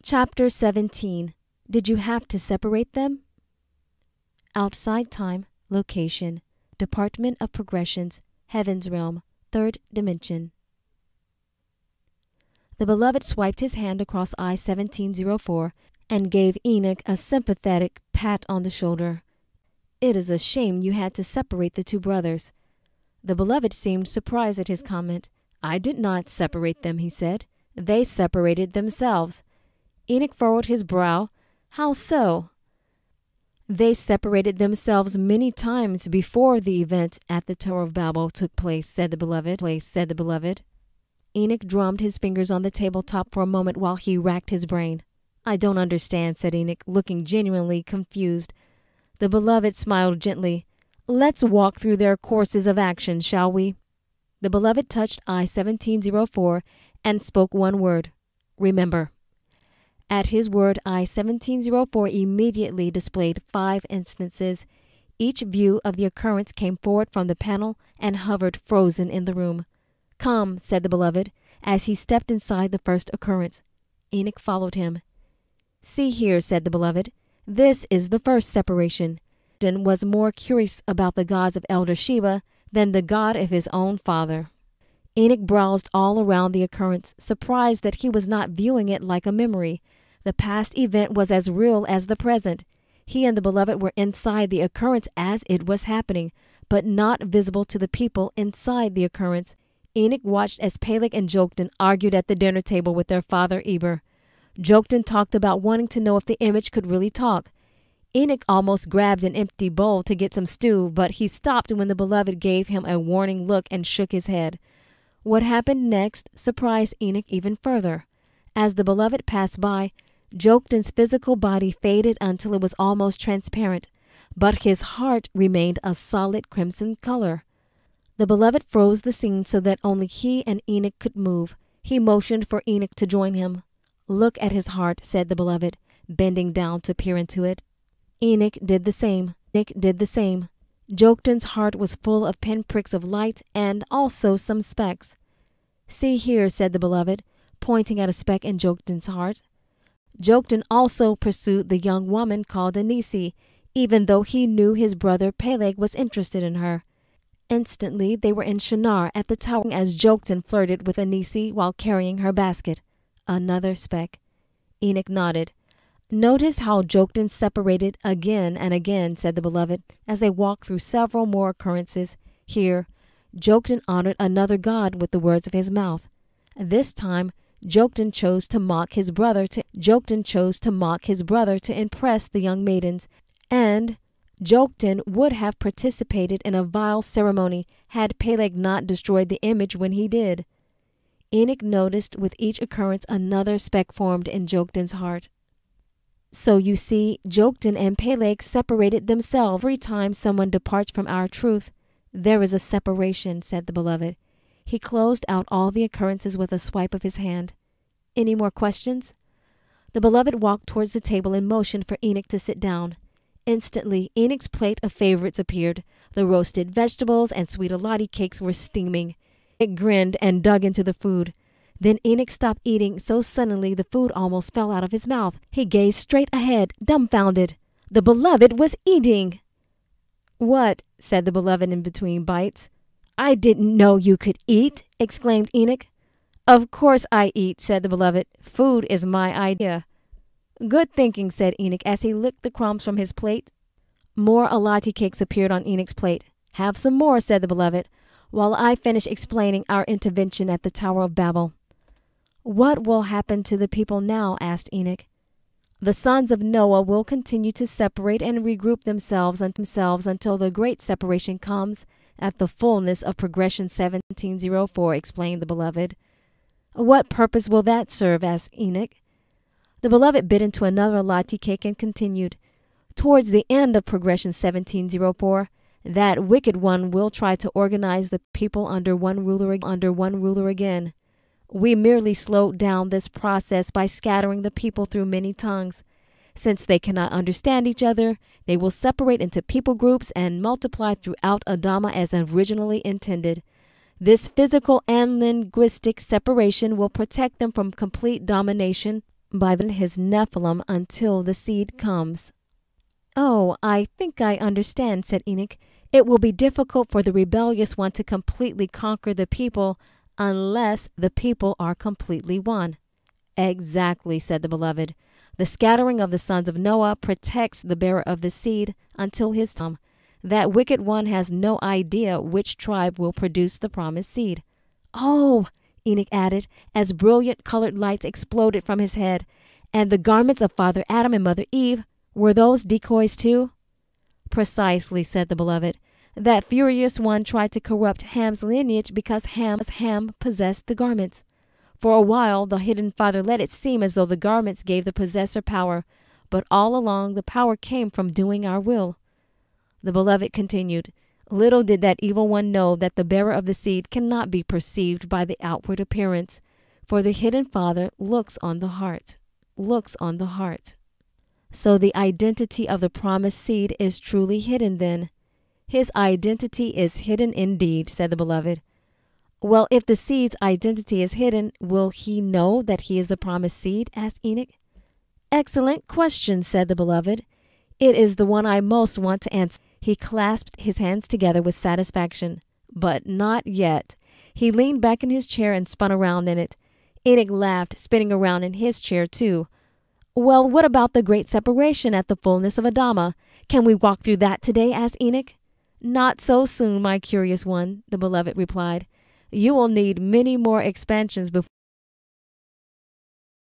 Chapter 17. Did you have to separate them? Outside time, location, Department of Progressions, Heaven's Realm, Third Dimension. The beloved swiped his hand across I-1704 and gave Enoch a sympathetic pat on the shoulder. It is a shame you had to separate the two brothers. The beloved seemed surprised at his comment. I did not separate them, he said. They separated themselves. Enoch furrowed his brow. How so? They separated themselves many times before the event at the Tower of Babel took place, said the beloved. Enoch drummed his fingers on the tabletop for a moment while he racked his brain. I don't understand, said Enoch, looking genuinely confused. The beloved smiled gently. Let's walk through their courses of action, shall we? The beloved touched I-1704 and spoke one word. Remember. At his word, I-1704 immediately displayed 5 instances. Each view of the occurrence came forward from the panel and hovered frozen in the room. Come, said the beloved, as he stepped inside the first occurrence. Enoch followed him. See here, said the beloved. This is the first separation. Enoch was more curious about the gods of Elder Sheba than the God of his own father. Enoch browsed all around the occurrence, surprised that he was not viewing it like a memory. The past event was as real as the present. He and the beloved were inside the occurrence as it was happening, but not visible to the people inside the occurrence. Enoch watched as Peleg and Joktan argued at the dinner table with their father Eber. Joktan talked about wanting to know if the image could really talk. Enoch almost grabbed an empty bowl to get some stew, but he stopped when the beloved gave him a warning look and shook his head. What happened next surprised Enoch even further. As the beloved passed by, Joktan's physical body faded until it was almost transparent, but his heart remained a solid crimson color. The beloved froze the scene so that only he and Enoch could move. He motioned for Enoch to join him. Look at his heart, said the beloved, bending down to peer into it. Enoch did the same. Joktan's heart was full of pinpricks of light and also some specks. See here, said the beloved, pointing at a speck in Joktan's heart. Joktan also pursued the young woman called Anisi, even though he knew his brother Peleg was interested in her. Instantly they were in Shinar at the tower as Joktan flirted with Anisi while carrying her basket. Another speck. Enoch nodded. Notice how Joktan separated again and again, said the beloved, as they walked through several more occurrences. Here, Joktan honored another god with the words of his mouth. This time, Joktan chose to mock his brother to impress the young maidens, and Joktan would have participated in a vile ceremony had Peleg not destroyed the image when he did. Enoch noticed with each occurrence another speck formed in Joktan's heart. So you see, Joktan and Peleg separated themselves. Every time someone departs from our truth, there is a separation, said the beloved. He closed out all the occurrences with a swipe of his hand. Any more questions? The beloved walked towards the table and motioned for Enoch to sit down. Instantly, Enoch's plate of favorites appeared. The roasted vegetables and sweet elati cakes were steaming. It grinned and dug into the food. Then Enoch stopped eating so suddenly the food almost fell out of his mouth. He gazed straight ahead, dumbfounded. The beloved was eating. What? Said the beloved in between bites. I didn't know you could eat, exclaimed Enoch. Of course I eat, said the beloved. Food is my idea. Good thinking, said Enoch as he licked the crumbs from his plate. More elati cakes appeared on Enoch's plate. Have some more, said the beloved, while I finish explaining our intervention at the Tower of Babel. What will happen to the people now? Asked Enoch. The sons of Noah will continue to separate and regroup themselves until the great separation comes at the fullness of progression 1704, explained the beloved. What purpose will that serve? Asked Enoch. The beloved bit into another elati cake and continued. Towards the end of progression 1704, that wicked one will try to organize the people under one ruler again. We merely slowed down this process by scattering the people through many tongues. Since they cannot understand each other, they will separate into people groups and multiply throughout Adama as originally intended. This physical and linguistic separation will protect them from complete domination by his Nephilim until the seed comes. Oh, I think I understand, said Enoch. It will be difficult for the rebellious one to completely conquer the people unless the people are completely one. Exactly, said the beloved. The scattering of the sons of Noah protects the bearer of the seed until his time. That wicked one has no idea which tribe will produce the promised seed. Oh, Enoch added, as brilliant colored lights exploded from his head. And the garments of Father Adam and Mother Eve, were those decoys too? Precisely, said the beloved. That furious one tried to corrupt Ham's lineage because Ham possessed the garments. For a while, the hidden father let it seem as though the garments gave the possessor power, but all along the power came from doing our will. The beloved continued, little did that evil one know that the bearer of the seed cannot be perceived by the outward appearance, for the hidden father looks on the heart. So the identity of the promised seed is truly hidden then. His identity is hidden indeed, said the beloved. Well, if the seed's identity is hidden, will he know that he is the promised seed? Asked Enoch. Excellent question, said the beloved. It is the one I most want to answer. He clasped his hands together with satisfaction. But not yet. He leaned back in his chair and spun around in it. Enoch laughed, spinning around in his chair too. Well, what about the great separation at the fullness of Adama? Can we walk through that today? Asked Enoch. Not so soon, my curious one, the beloved replied. You will need many more expansions before